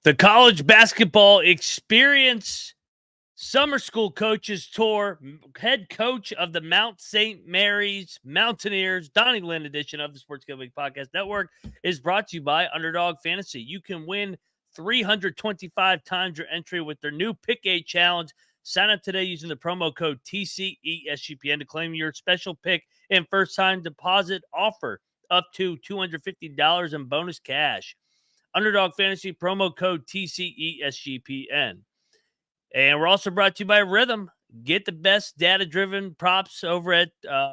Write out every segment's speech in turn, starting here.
The College Basketball Experience Summer School Coaches Tour, head coach of the Mount St. Mary's Mountaineers, Donny Lind edition of the Sports Gambling Podcast Network is brought to you by Underdog Fantasy. You can win 325 times your entry with their new Pick 8 Challenge. Sign up today using the promo code TCESGPN to claim your special pick and first-time deposit offer up to $250 in bonus cash. Underdog Fantasy, promo code TCESGPN. And we're also brought to you by Rhythm. Get the best data-driven props over at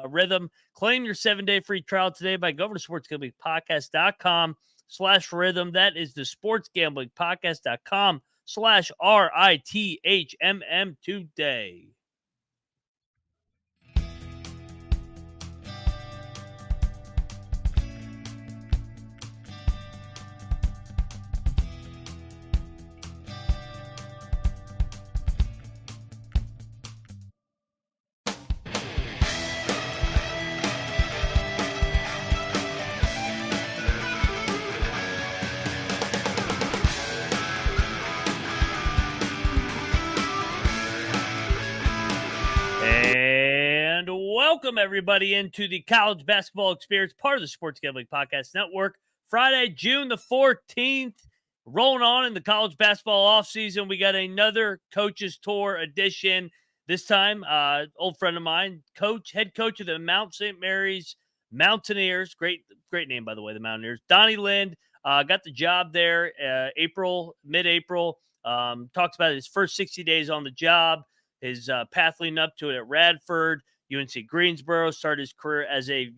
Rhythm. Claim your 7-day free trial today by going to sportsgamblingpodcast.com/rhythm. That is the sportsgamblingpodcast.com/RITHMM today. And welcome everybody into the College Basketball Experience, part of the Sports Gambling Podcast Network. Friday, June the 14th, rolling on in the college basketball offseason. We got another Coaches Tour edition. This time, old friend of mine, head coach of the Mount St. Mary's Mountaineers. Great name, by the way, the Mountaineers. Donny Lind got the job there mid-April. Talks about his first 60 days on the job. His path leading up to it at Radford, UNC Greensboro, started his career as a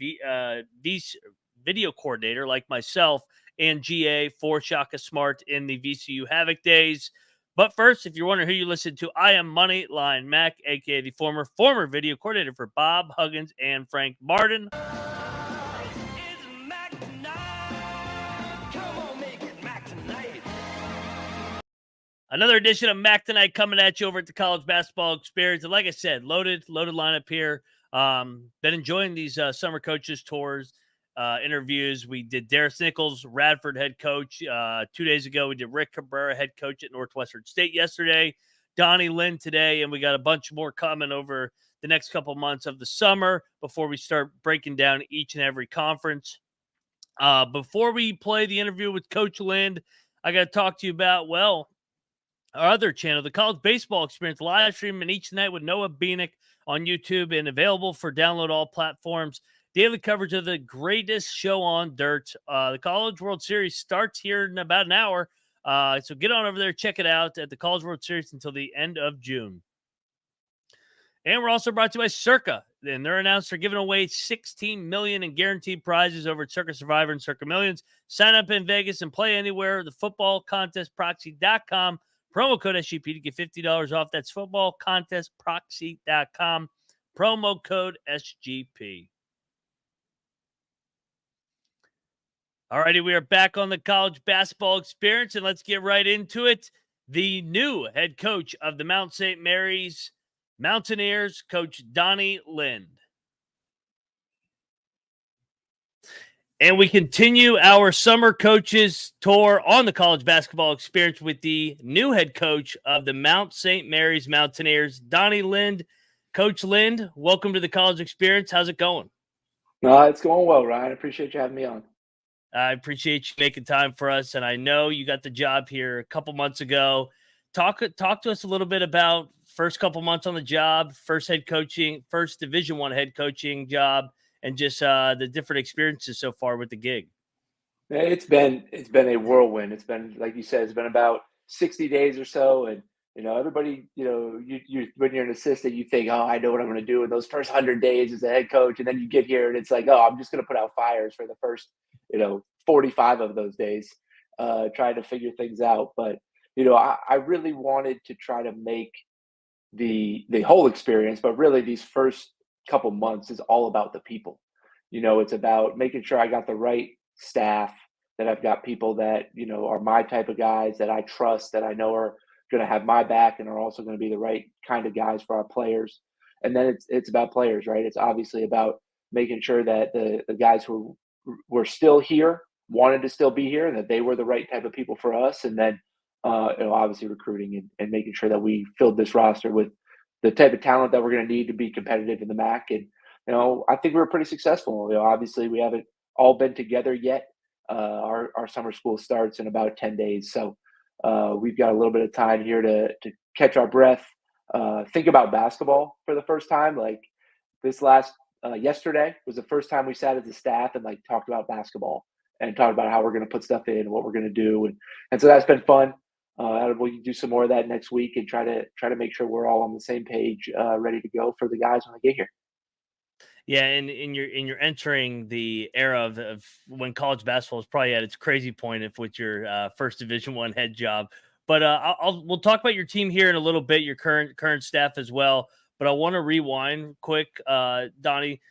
video coordinator like myself and GA for Shaka Smart in the VCU Havoc days. But first, if you're wondering who you listen to, I am Moneyline Mac, a.k.a. the former video coordinator for Bob Huggins and Frank Martin. Another edition of Mac Tonight coming at you over at the College Basketball Experience. And like I said, loaded lineup here. Been enjoying these summer coaches tours, interviews. We did Darius Nichols, Radford head coach. 2 days ago, we did Rick Cabrera, head coach at Northwestern State yesterday. Donny Lind today, and we got a bunch more coming over the next couple months of the summer before we start breaking down each and every conference. Before we play the interview with Coach Lind, I got to talk to you about, our other channel, the College Baseball Experience, live streaming each night with Noah Beanick on YouTube and available for download all platforms. Daily coverage of the greatest show on dirt. The College World Series starts here in about an hour. So get on over there, check it out at the College World Series until the end of June. And we're also brought to you by Circa. And they're announced they're giving away $16 million in guaranteed prizes over at Circa Survivor and Circa Millions. Sign up in Vegas and play anywhere. The footballcontestproxy.com. Promo code SGP to get $50 off. That's footballcontestproxy.com. Promo code SGP. All righty, we are back on the College Basketball Experience, and let's get right into it. The new head coach of the Mount St. Mary's Mountaineers, Coach Donny Lind. And we continue our summer coaches tour on the College Basketball Experience with the new head coach of the Mount St. Mary's Mountaineers, Donny Lind. Coach Lind, welcome to the College Experience. How's it going? It's going well, Ryan. I appreciate you having me on. I appreciate you making time for us, and I know you got the job here a couple months ago. Talk to us a little bit about first couple months on the job, first Division I head coaching job, and just the different experiences so far with the gig. It's been a whirlwind. It's been, like you said, it's been about 60 days or so. And, everybody, you when you're an assistant, you think, I know what I'm going to do in those first 100 days as a head coach. And then you get here and it's like, I'm just going to put out fires for the first, 45 of those days, trying to figure things out. But, I really wanted to try to make the whole experience, but really these first couple months is all about the people. It's about making sure I got the right staff, that I've got people that, are my type of guys that I trust, that I know are going to have my back and are also going to be the right kind of guys for our players. And then it's about players, right? It's obviously about making sure that the guys who were still here wanted to still be here and that they were the right type of people for us. And then obviously recruiting and making sure that we filled this roster with the type of talent that we're going to need to be competitive in the MAC. And, I think we were pretty successful. Obviously we haven't all been together yet. Our summer school starts in about 10 days. So we've got a little bit of time here to catch our breath, think about basketball for the first time. Like this last yesterday was the first time we sat as a staff and like talked about basketball and talked about how we're going to put stuff in, what we're going to do, and so that's been fun. We'll do some more of that next week and try to make sure we're all on the same page, ready to go for the guys when they get here. Yeah, and you're entering the era of when college basketball is probably at its crazy point if with your first Division I head job. But we'll talk about your team here in a little bit, your current staff as well. But I want to rewind quick, Donnie.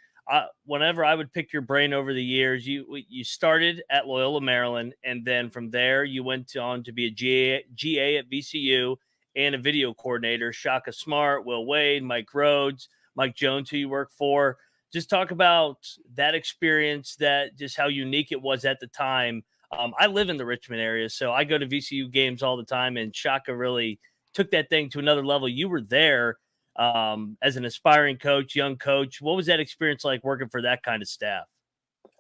Whenever I would pick your brain over the years, you started at Loyola Maryland, and then from there you went on to be a GA at VCU and a video coordinator. Shaka Smart, Will Wade, Mike Rhodes, Mike Jones, who you work for. Just talk about that experience, that just how unique it was at the time. I live in the Richmond area, so I go to VCU games all the time, and Shaka really took that thing to another level. You were there as an aspiring coach, young coach. What was that experience like working for that kind of staff?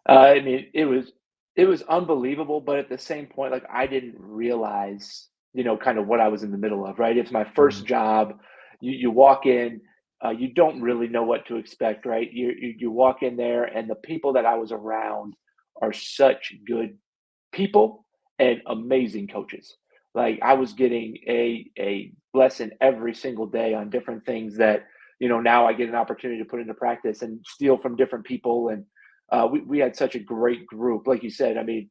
I mean, it was unbelievable, but at the same point, like I didn't realize, kind of what I was in the middle of. Right, it's my first job. You walk in, you don't really know what to expect. Right, you walk in there, and the people that I was around are such good people and amazing coaches. Like I was getting a lesson every single day on different things that now I get an opportunity to put into practice and steal from different people. And we had such a great group, like you said. I mean,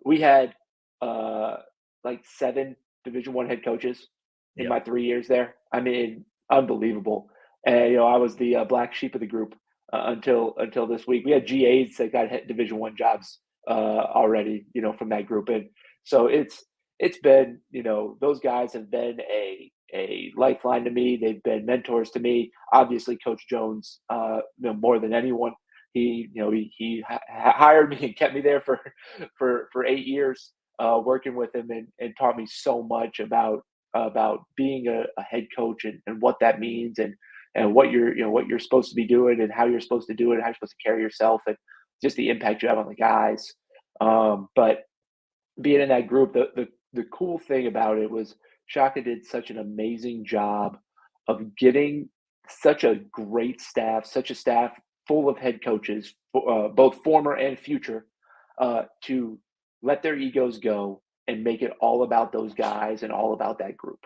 we had uh, like 7 Division I head coaches in Yep. my 3 years there. I mean, unbelievable. And I was the black sheep of the group until this week. We had GAs that got Division I jobs already, from that group. And so it's been, those guys have been a lifeline to me. They've been mentors to me. Obviously, Coach Jones, more than anyone. He hired me and kept me there for 8 years, working with him and taught me so much about being a head coach and what that means and what you're supposed to be doing and how you're supposed to do it and how you're supposed to carry yourself and just the impact you have on the guys. But being in that group, the cool thing about it was Shaka did such an amazing job of getting such a great staff, such a staff full of head coaches, both former and future, to let their egos go and make it all about those guys and all about that group.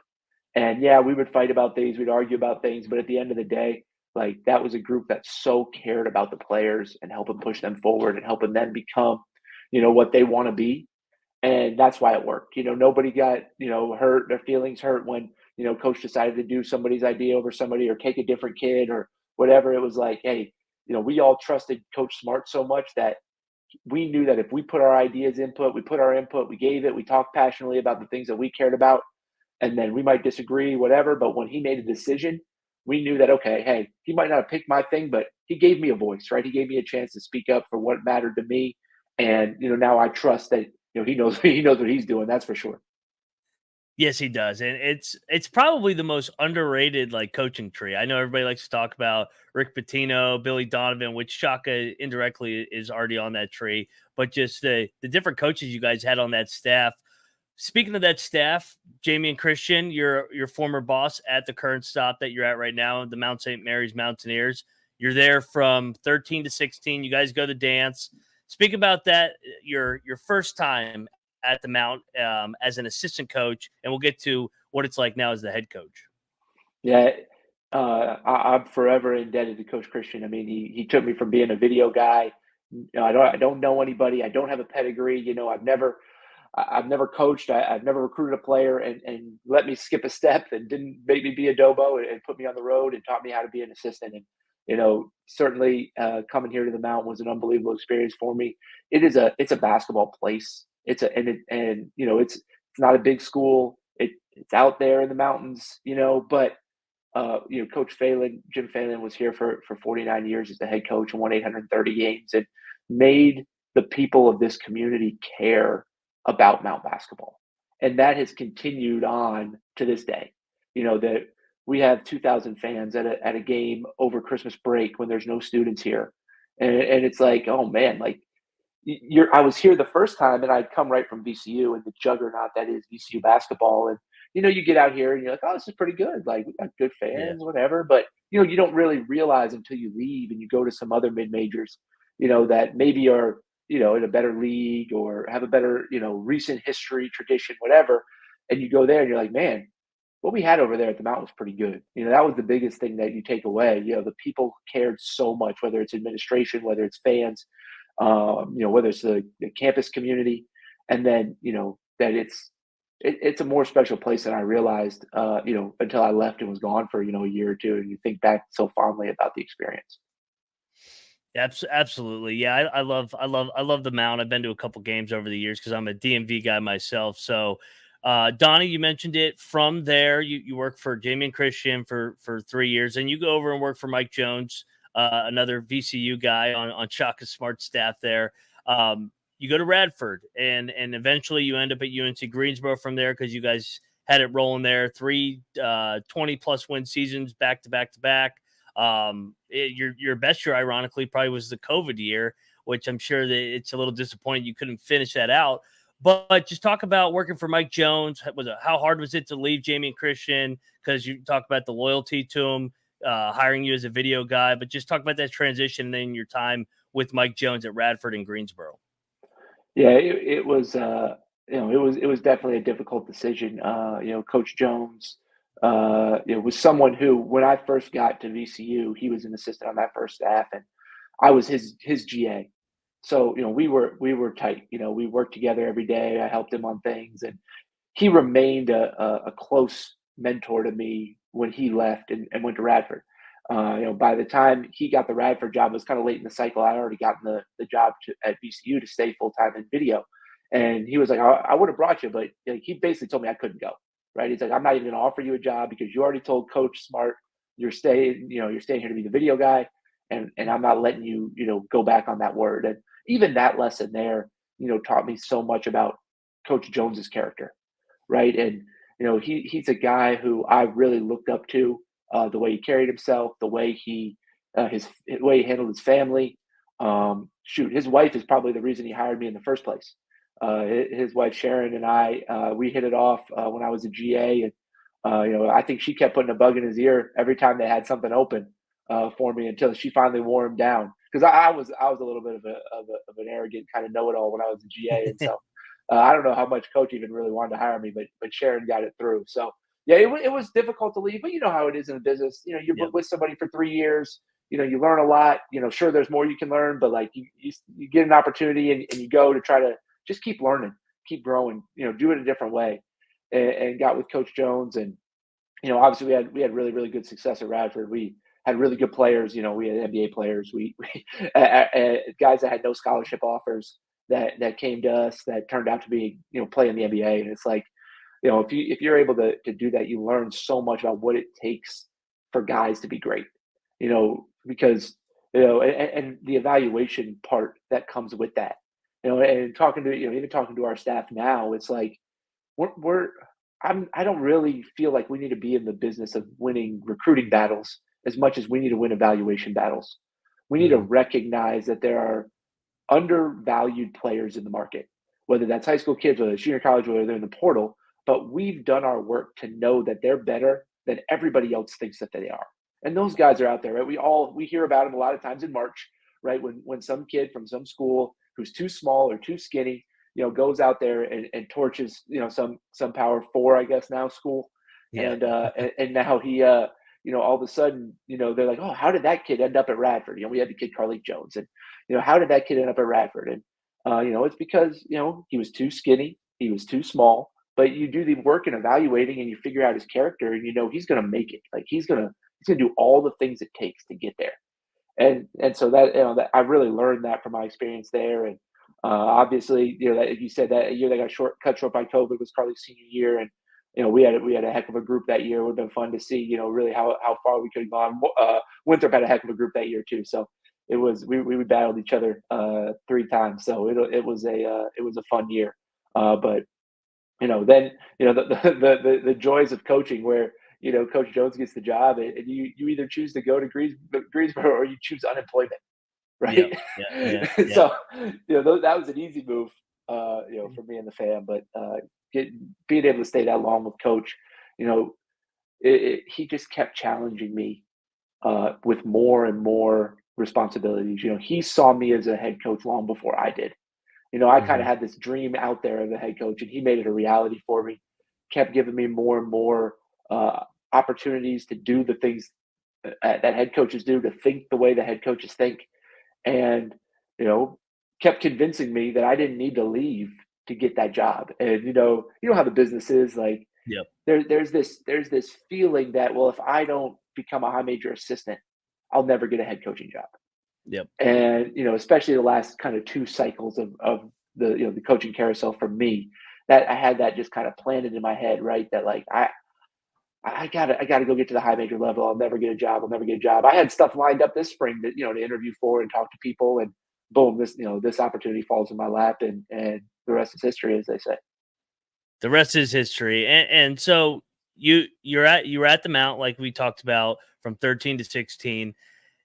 And yeah, we would fight about things, we'd argue about things, but at the end of the day, like that was a group that so cared about the players and helping push them forward and helping them become, what they want to be. And that's why it worked. Nobody got, hurt, their feelings hurt when, coach decided to do somebody's idea over somebody or take a different kid or whatever. It was like, hey, we all trusted Coach Smart so much that we knew that if we put our ideas input, we put our input, we gave it, we talked passionately about the things that we cared about, and then we might disagree, whatever. But when he made a decision, we knew that, okay, hey, he might not have picked my thing, but he gave me a voice, right? He gave me a chance to speak up for what mattered to me. And, now I trust that, he knows he knows what he's doing. That's for sure. Yes, he does, and it's probably the most underrated like coaching tree. I know everybody likes to talk about Rick Pitino, Billy Donovan, which Shaka indirectly is already on that tree, but just the different coaches you guys had on that staff. Speaking of that staff, Jamion Christian, your former boss at the current stop that you're at right now, the Mount St. Mary's Mountaineers. You're there from 13 to 16. You guys go to dance. Speak about that, your first time at the Mount as an assistant coach, and we'll get to what it's like now as the head coach. Yeah, I'm forever indebted to Coach Christian. I mean, he took me from being a video guy. I don't know anybody. I don't have a pedigree. I've never coached. I've never recruited a player and let me skip a step and didn't make me be a Dobo and put me on the road and taught me how to be an assistant. And, certainly coming here to the Mount was an unbelievable experience for me. It's a basketball place. It's not a big school. It's out there in the mountains, but Coach Phelan, Jim Phelan was here for 49 years as the head coach and won 830 games and made the people of this community care about Mount basketball. And that has continued on to this day. That we have 2,000 fans at a game over Christmas break when there's no students here. And it's like, oh man, like I was here the first time and I'd come right from VCU and the juggernaut that is VCU basketball. And, you get out here and you're like, oh, this is pretty good. Like we got good Yeah. fans, whatever. But, you don't really realize until you leave and you go to some other mid majors, that maybe are, in a better league or have a better, recent history, tradition, whatever. And you go there and you're like, man, what we had over there at the Mountain was pretty good. That was the biggest thing that you take away. The people cared so much, whether it's administration, whether it's fans, whether it's the campus community, and then that it's a more special place than I realized, until I left and was gone for a year or two, and you think back so fondly about the experience. Absolutely. Yeah, I love the Mount. I've been to a couple games over the years because I'm a DMV guy myself. So, Donnie, you mentioned it. From there, you work for Jamion Christian for 3 years, and you go over and work for Mike Jones, another VCU guy on Shaka Smart staff there. You go to Radford, and eventually you end up at UNC Greensboro from there because you guys had it rolling there. 20 plus win seasons back to back to back. Your best year, ironically, probably was the COVID year, which I'm sure that it's a little disappointing you couldn't finish that out. But just talk about working for Mike Jones. How hard was it to leave Jamion Christian? Because you talk about the loyalty to him, hiring you as a video guy. But just talk about that transition and then your time with Mike Jones at Radford and Greensboro. Yeah, it was it was definitely a difficult decision. Coach Jones, was someone who, when I first got to VCU, he was an assistant on that first staff, and I was his GA. So we were tight. We worked together every day. I helped him on things, and he remained a close mentor to me when he left and went to Radford. By the time he got the Radford job, it was kind of late in the cycle. I already gotten the job at VCU to stay full time in video, and he was like, "I would have brought you, but like, he basically told me I couldn't go." Right? He's like, "I'm not even going to offer you a job because you already told Coach Smart you're staying. You're staying here to be the video guy, and I'm not letting you go back on that word." And even that lesson there, taught me so much about Coach Jones's character, right? And he's a guy who I really looked up to, the way he carried himself, the way the way he handled his family. Shoot, his wife is probably the reason he hired me in the first place. His wife Sharon and I, we hit it off when I was a GA, and I think she kept putting a bug in his ear every time they had something open for me until she finally wore him down. Because I was a little bit of an arrogant kind of know it all when I was a GA, and so I don't know how much coach even really wanted to hire me, but Sharon got it through. So yeah, it was difficult to leave, but you know how it is in the business. You're Yep. with somebody for 3 years. You learn a lot. Sure, there's more you can learn, but like you get an opportunity and you go to try to just keep learning, keep growing. Do it a different way, and got with Coach Jones, and obviously we had really really good success at Radford. We had really good players. We had NBA players. We guys that had no scholarship offers that came to us that turned out to be play in the NBA. And it's like, if you're able to do that, you learn so much about what it takes for guys to be great. Because and the evaluation part that comes with that. And talking to even talking to our staff now, it's like we're I don't really feel like we need to be in the business of winning recruiting battles as much as we need to win evaluation battles. We need to Mhm. recognize that there are undervalued players in the market, whether that's high school kids, whether it's junior college, whether they're in the portal. But we've done our work to know that they're better than everybody else thinks that they are. And those guys are out there, right? We hear about them a lot of times in March, right? When some kid from some school who's too small or too skinny, goes out there and torches, some power four, I guess now school. Yeah. And now he all of a sudden, they're like, oh, how did that kid end up at Radford? We had the kid Carlik Jones, and how did that kid end up at Radford? And it's because he was too skinny, he was too small. But you do the work in evaluating, and you figure out his character, and he's going to make it. Like he's gonna do all the things it takes to get there. And so that I really learned that from my experience there. And obviously, that you said that year they got cut short by COVID was Carly's senior year, and we had a heck of a group that year. It would have been fun to see, really how far we could have gone. Winthrop had a heck of a group that year too. So it was we battled each other 3 times. So it was a fun year. But then, the joys of coaching where, Coach Jones gets the job and you either choose to go to Greensboro or you choose unemployment, Yep. right? Yeah. Yeah. So, that was an easy move, for me and the fam, but being able to stay that long with Coach, you know, he just kept challenging me with more and more responsibilities. He saw me as a head coach long before I did. I kind of Mhm. had this dream out there of a head coach, and he made it a reality for me. Kept giving me more and more opportunities to do the things that head coaches do, to think the way the head coaches think, and you know, kept convincing me that I didn't need to leave to get that job. And how the business is like. Yep. There's this feeling that, well, if I don't become a high major assistant, I'll never get a head coaching job. Yep. And especially the last kind of two cycles of the coaching carousel for me, that I had that just kind of planted in my head, right? That like I gotta go get to the high major level. I'll never get a job. I'll never get a job. I had stuff lined up this spring that to interview for and talk to people, and boom, this opportunity falls in my lap, and the rest is history, as they say. The rest is history. And so you were at the Mount, like we talked about, from 13 to 16.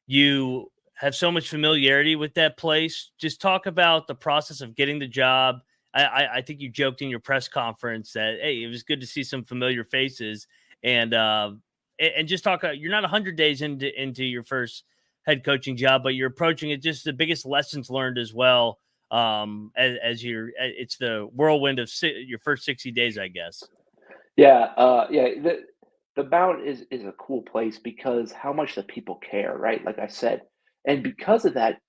You have so much familiarity with that place. Just talk about the process of getting the job. I think you joked in your press conference that, hey, it was good to see some familiar faces, and just talk. You're not 100 days into your first head coaching job, but you're approaching it just the biggest lessons learned as well. As it's the whirlwind of your first 60 days, I guess. Yeah. The Mount is a cool place because how much the people care, right? Like I said, and because of that,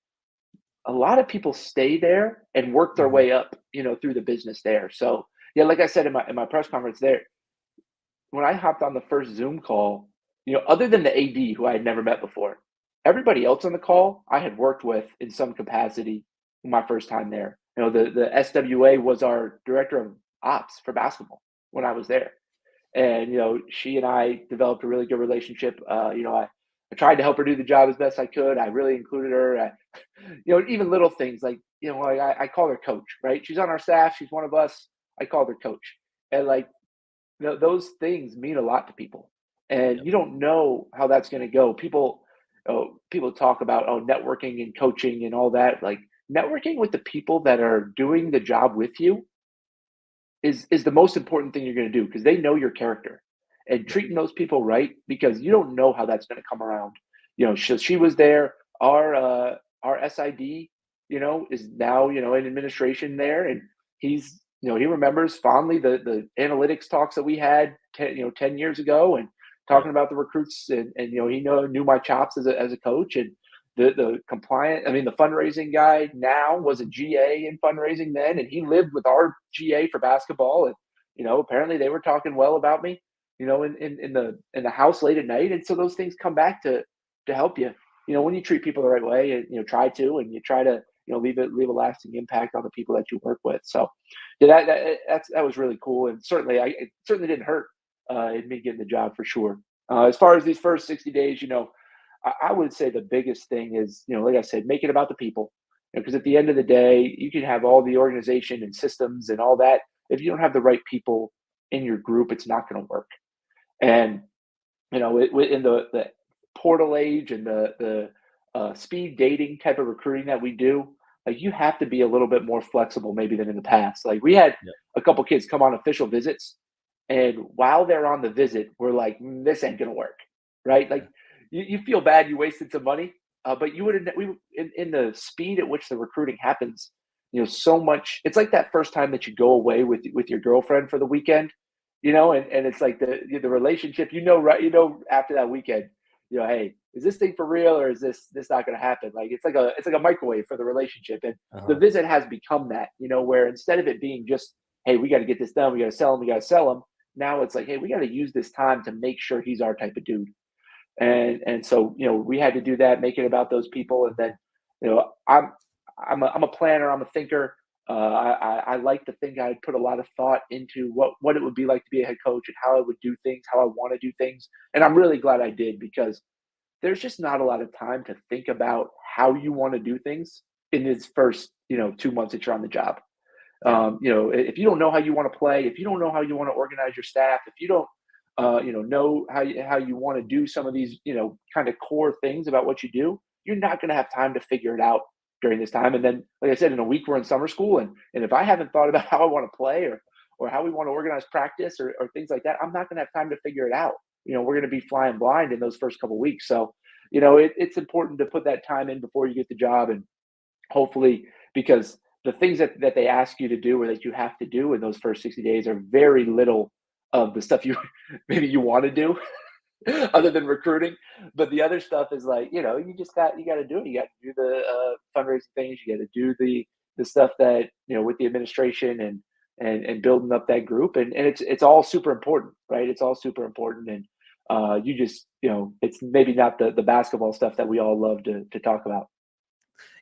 a lot of people stay there and work their Mhm. way up, through the business there. So yeah, like I said in my press conference there, when I hopped on the first Zoom call, other than the AD who I had never met before, everybody else on the call I had worked with in some capacity my first time there. The SWA was our director of ops for basketball when I was there. And she and I developed a really good relationship. I tried to help her do the job as best I could. I really included her. Even little things like like I call her coach, right? She's on our staff. She's one of us. I call her coach, and like those things mean a lot to people. And Yep. you don't know how that's going to go. People talk about networking and coaching and all that. Like networking with the people that are doing the job with you is the most important thing you're going to do because they know your character, and Yep. treating those people right, because you don't know how that's going to come around. She was there. Our SID, is now in administration there, and he remembers fondly the analytics talks that we had 10 years ago, and Yep. talking about the recruits, and he knew my chops as a coach, and the fundraising guy now was a GA in fundraising then, and he lived with our GA for basketball, and apparently they were talking well about me, in the house late at night, and so those things come back to help you, when you treat people the right way, and try to, and you try to leave a lasting impact on the people that you work with. So yeah, that was really cool, and it certainly didn't hurt in me getting the job for sure. As far as these first 60 days, I would say the biggest thing is, like I said, make it about the people. Because at the end of the day, you can have all the organization and systems and all that. If you don't have the right people in your group, it's not going to work. And in the portal age and the speed dating type of recruiting that we do, like you have to be a little bit more flexible maybe than in the past. Like we had Yep. a couple kids come on official visits, and while they're on the visit, we're like, this ain't gonna work, right? Like you feel bad you wasted some money, but you would have we in the speed at which the recruiting happens. So much. It's like that first time that you go away with your girlfriend for the weekend, and it's like the relationship, right, after that weekend, hey, is this thing for real, or is this not going to happen? Like it's like a microwave for the relationship, and the Uh-huh. visit has become that, where instead of it being just, hey, we got to get this done, we got to sell him, now it's like, hey, we got to use this time to make sure he's our type of dude. And so we had to do that, make it about those people, and then I'm a planner, I'm a thinker. I like to think I put a lot of thought into what it would be like to be a head coach and how I would do things, how I want to do things, and I'm really glad I did, because there's just not a lot of time to think about how you want to do things in this first 2 months that you're on the job. If you don't know how you want to play, if you don't know how you want to organize your staff, if you don't, know how you want to do some of these, kind of core things about what you do, you're not going to have time to figure it out during this time. And then, like I said, in a week we're in summer school, and if I haven't thought about how I want to play or how we want to organize practice or things like that, I'm not going to have time to figure it out. We're going to be flying blind in those first couple of weeks. So, it's important to put that time in before you get the job, and hopefully, because the things that they ask you to do or that you have to do in those first 60 days are very little of the stuff you maybe you want to do other than recruiting. But the other stuff is like, you got to do it. You got to do the fundraising things. You got to do the stuff that, with the administration and building up that group. And it's all super important, right? It's all super important. And you just, it's maybe not the basketball stuff that we all love to talk about.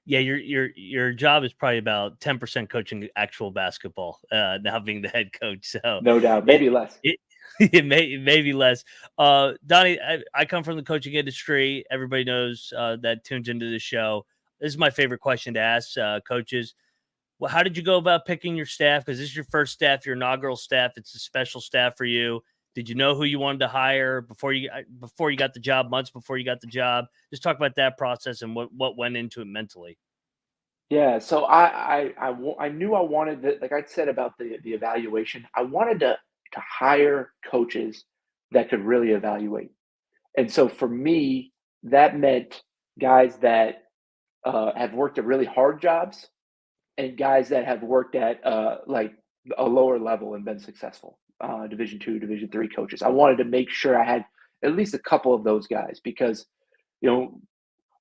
Yeah, your job is probably about 10% coaching actual basketball, now being the head coach. So no doubt, maybe less. It may be less. Donny, I come from the coaching industry. Everybody knows that tunes into the show. This is my favorite question to ask coaches. Well, how did you go about picking your staff? Because this is your first staff, your inaugural staff. It's a special staff for you. Did you know who you wanted to hire before you got the job, months before you got the job? Just talk about that process and what went into it mentally. Yeah, so I knew I wanted to, like I said about the evaluation, I wanted to hire coaches that could really evaluate. And so for me, that meant guys that have worked at really hard jobs and guys that have worked at like a lower level and been successful. Division two, Division three coaches. I wanted to make sure I had at least a couple of those guys because,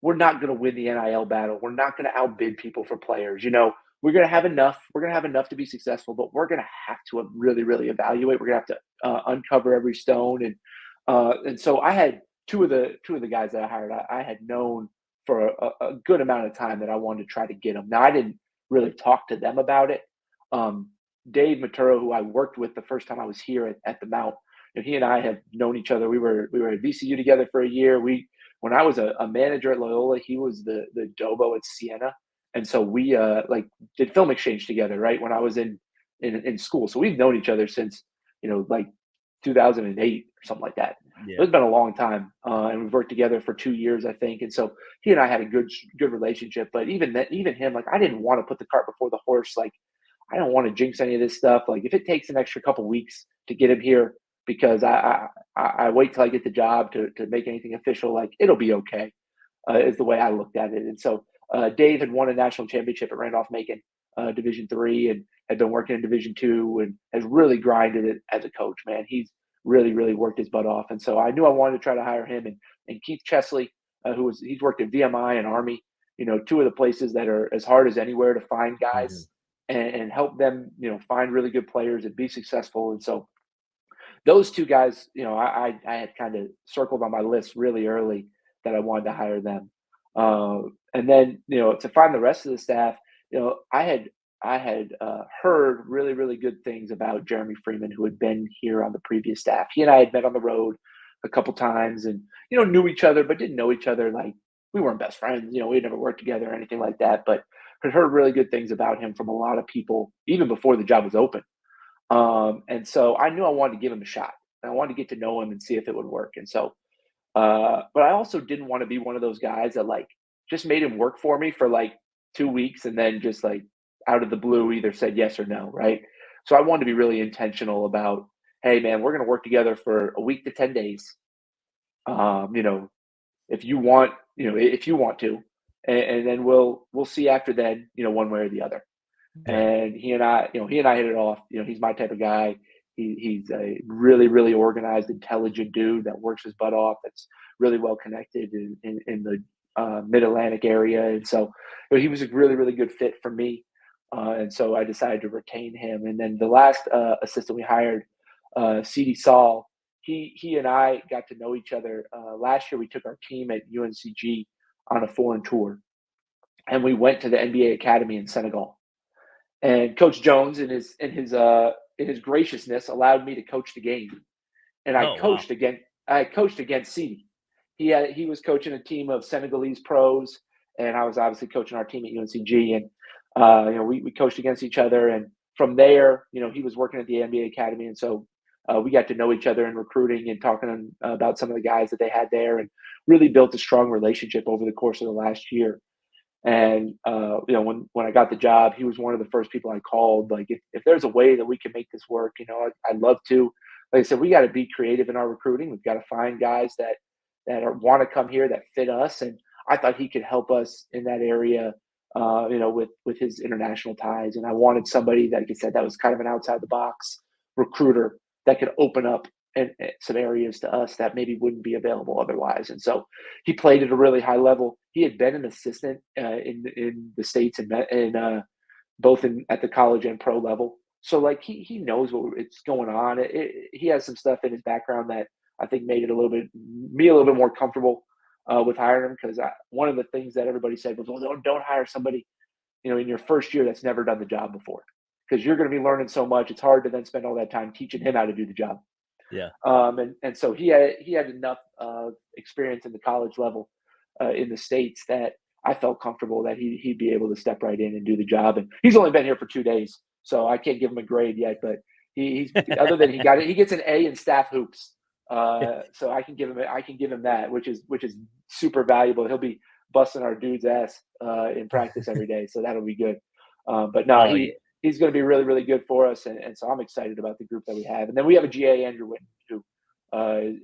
we're not going to win the NIL battle. We're not going to outbid people for players. We're going to have enough. We're going to have enough to be successful, but we're going to have to really, really evaluate. We're going to have to uncover every stone. And so I had two of the guys that I hired. I had known for a good amount of time that I wanted to try to get them. Now I didn't really talk to them about it. Dave Maturo, who I worked with the first time I was here at the Mount, and he and I have known each other. We were at VCU together for a year. When I was a manager at Loyola, he was the Dobo at Siena, and so we did film exchange together. Right when I was in school, so we've known each other since like 2008 or something like that. Yeah. It's been a long time, and we've worked together for 2 years, I think. And so he and I had a good relationship. But even him, like I didn't want to put the cart before the horse. Like I don't want to jinx any of this stuff. Like if it takes an extra couple weeks to get him here, because I wait till I get the job to make anything official, like it'll be okay, is the way I looked at it. And so Dave had won a national championship at Randolph-Macon, Division III, and had been working in Division II and has really grinded it as a coach, man. He's really, really worked his butt off. And so I knew I wanted to try to hire him and Keith Chesley, he's worked at VMI and Army, two of the places that are as hard as anywhere to find guys and help them, find really good players and be successful. And so those two guys, I had kind of circled on my list really early that I wanted to hire them. And then, to find the rest of the staff, I had heard really, really good things about Jeremy Freeman, who had been here on the previous staff. He and I had met on the road a couple times and, knew each other, but didn't know each other. Like we weren't best friends, we had never worked together or anything like that, but had heard really good things about him from a lot of people, even before the job was open. And so I knew I wanted to give him a shot. And I wanted to get to know him and see if it would work. And so, but I also didn't want to be one of those guys that like just made him work for me for like 2 weeks and then just like out of the blue either said yes or no, right? So I wanted to be really intentional about, hey man, we're going to work together for a week to 10 days. If you want, if you want to, and then we'll see after then, one way or the other. Yeah. And he and I hit it off. He's my type of guy. He's a really, really organized, intelligent dude that works his butt off. That's really well connected in the Mid-Atlantic area. And so he was a really, really good fit for me. And so I decided to retain him. And then the last assistant we hired, C.D. Saul, he and I got to know each other. Last year we took our team at UNCG on a foreign tour. And we went to the NBA Academy in Senegal. And Coach Jones, in his graciousness, allowed me to coach the game, and I coached against Sidi. He was coaching a team of Senegalese pros, and I was obviously coaching our team at UNCG. And we coached against each other. And from there, he was working at the NBA Academy. And so we got to know each other in recruiting and talking about some of the guys that they had there, and really built a strong relationship over the course of the last year. And, when I got the job, he was one of the first people I called. Like, if there's a way that we can make this work, I'd love to. Like I said, we got to be creative in our recruiting. We've got to find guys that want to come here, that fit us. And I thought he could help us in that area, with his international ties. And I wanted somebody that, like I said, that was kind of an outside the box recruiter that could open up some areas to us that maybe wouldn't be available otherwise. And so he played at a really high level. He had been an assistant in the States and both at the college and pro level. So like he knows it's going on. He has some stuff in his background that I think made it a little bit more comfortable with hiring him, because one of the things that everybody said was, well, don't hire somebody in your first year that's never done the job before, because you're going to be learning so much. It's hard to then spend all that time teaching him how to do the job. Yeah. And so he had enough experience in the college level in the States that I felt comfortable that he'd be able to step right in and do the job. And he's only been here for 2 days, so I can't give him a grade yet, but he's other than he gets an A in staff hoops. So I can give him that, which is super valuable. He'll be busting our dude's ass in practice every day, so that'll be good. But no, he's going to be really, really good for us, and so I'm excited about the group that we have. And then we have a GA, Andrew Whitten, who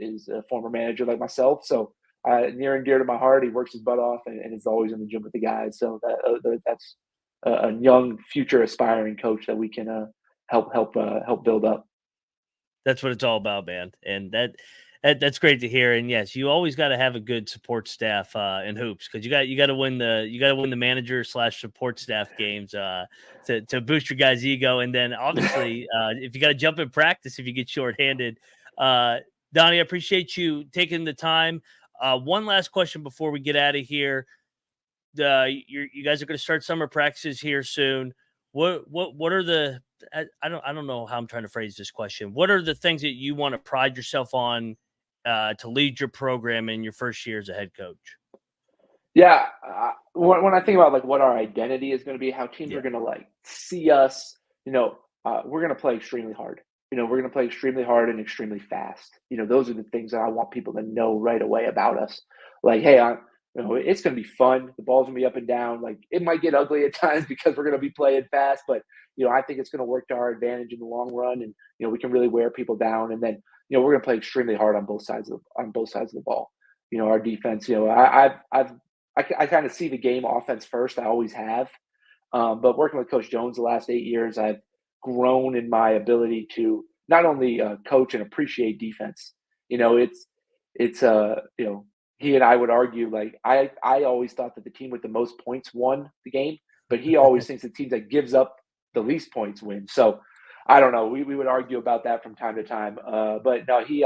is a former manager like myself, so near and dear to my heart. He works his butt off and is always in the gym with the guys. So that's a young, future aspiring coach that we can help build up. That's what it's all about, man. And that's great to hear. And yes, you always got to have a good support staff in hoops, because you got to win the manager / support staff games to boost your guys' ego. And then obviously, if you got to jump in practice if you get shorthanded. Donnie, I appreciate you taking the time. One last question before we get out of here. You guys are going to start summer practices here soon. What are the I don't know how I'm trying to phrase this question. What are the things that you want to pride yourself on to lead your program in your first year as a head coach? Yeah, when I think about like what our identity is going to be, how teams are going to like see us, we're going to play extremely hard. We're going to play extremely hard and extremely fast. Those are the things that I want people to know right away about us. Like, hey, it's going to be fun. The ball's going to be up and down. Like, it might get ugly at times because we're going to be playing fast, but I think it's going to work to our advantage in the long run, and we can really wear people down. And then we're going to play extremely hard on both sides of the ball. Our defense. I kind of see the game offense first. I always have, but working with Coach Jones the last 8 years, I've grown in my ability to not only coach and appreciate defense. He and I would argue, like, I always thought that the team with the most points won the game, but he always thinks the team that gives up the least points win. So I don't know. We would argue about that from time to time. But no, he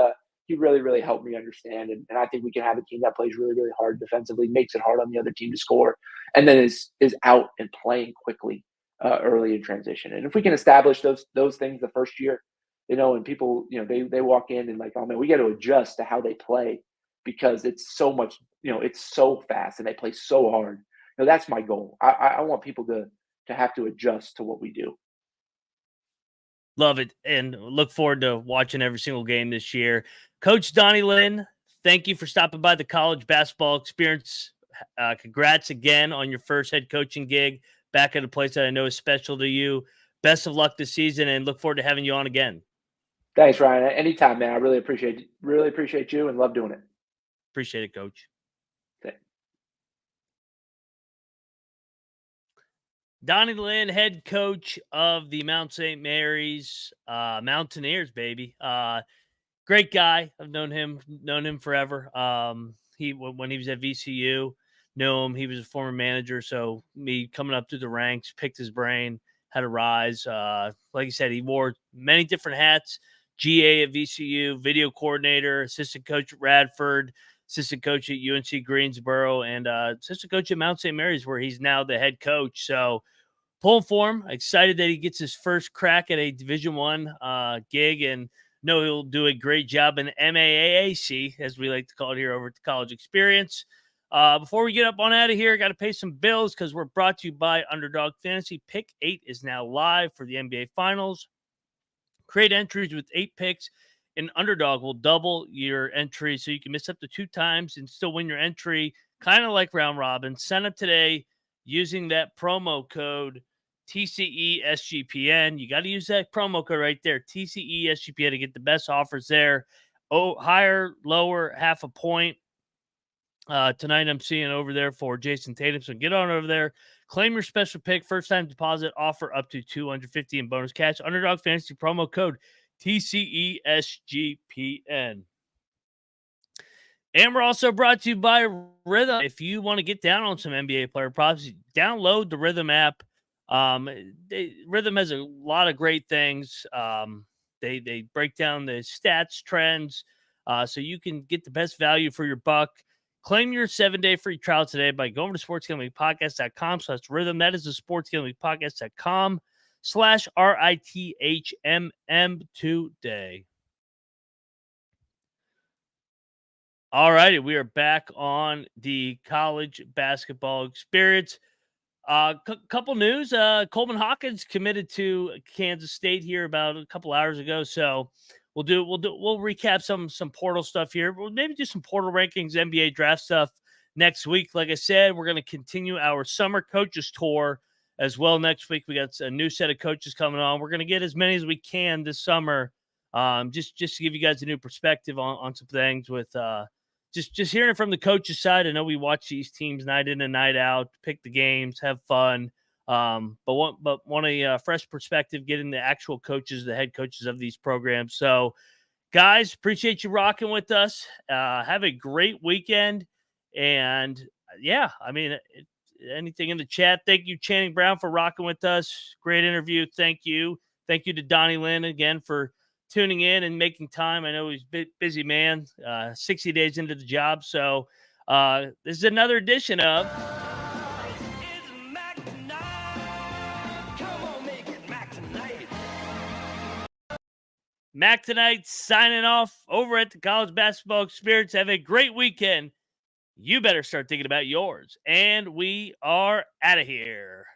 really, really helped me understand. And I think we can have a team that plays really, really hard defensively, makes it hard on the other team to score, and then is out and playing quickly early in transition. And if we can establish those things the first year, and people, they walk in and like, oh man, we got to adjust to how they play, because it's so much, it's so fast and they play so hard. That's my goal. I want people to have to adjust to what we do. Love it. And look forward to watching every single game this year. Coach Donny Lind, thank you for stopping by the College Basketball Experience. Congrats again on your first head coaching gig back at a place that I know is special to you. Best of luck this season, and look forward to having you on again. Thanks, Ryan. Anytime, man. I really appreciate you and love doing it. Appreciate it, Coach. Okay. Donny Lind, head coach of the Mount St. Mary's Mountaineers, baby. Great guy. I've known him forever. When he was at VCU, knew him. He was a former manager, so me coming up through the ranks, picked his brain, had a rise. Like you said, he wore many different hats. GA at VCU, video coordinator, assistant coach at Radford, assistant coach at UNC Greensboro, and assistant coach at Mount St. Mary's, where he's now the head coach. So pulling for him. Excited that he gets his first crack at a Division I gig, and know he'll do a great job in MAAAC, as we like to call it here over at the College Experience. Before we get up on out of here, got to pay some bills because we're brought to you by Underdog Fantasy. Pick 8 is now live for the NBA Finals. Create entries with 8 picks, and Underdog will double your entry so you can miss up to 2 times and still win your entry, kind of like round robin. Sign up today using that promo code TCESGPN. You got to use that promo code right there, TCESGPN, to get the best offers there. Oh, higher, lower, half a point. Tonight I'm seeing over there for Jason Tatum. So get on over there. Claim your special pick. First time deposit offer up to $250 in bonus cash. Underdog Fantasy promo code TCESGPN. And we're also brought to you by Rhythm. If you want to get down on some NBA player props, download the Rhythm app. Rhythm has a lot of great things. They break down the stats, trends, so you can get the best value for your buck. Claim your 7-day free trial today by going to sportsgamblingpodcast.com/rhythm. That is the sportsgamblingpodcast.com/RITHMM today. All righty, we are back on the college basketball experience. Couple news. Coleman Hawkins committed to Kansas State here about a couple hours ago. So we'll recap some portal stuff here. We'll maybe do some portal rankings, NBA draft stuff next week. Like I said, we're going to continue our summer coaches tour as well next week. We got a new set of coaches coming on. We're going to get as many as we can this summer. Just to give you guys a new perspective on some things with just hearing it from the coach's side. I know we watch these teams night in and night out, pick the games, have fun. But want a fresh perspective, getting the actual coaches, the head coaches of these programs. So, guys, appreciate you rocking with us. Have a great weekend. And, yeah, I mean, anything in the chat. Thank you, Channing Brown, for rocking with us. Great interview. Thank you. Thank you to Donny Lind again for tuning in and making time. I know he's a busy man, 60 days into the job. So this is another edition of Mac Tonight, signing off over at the College Basketball Experience. Have a great weekend. You better start thinking about yours. And we are out of here.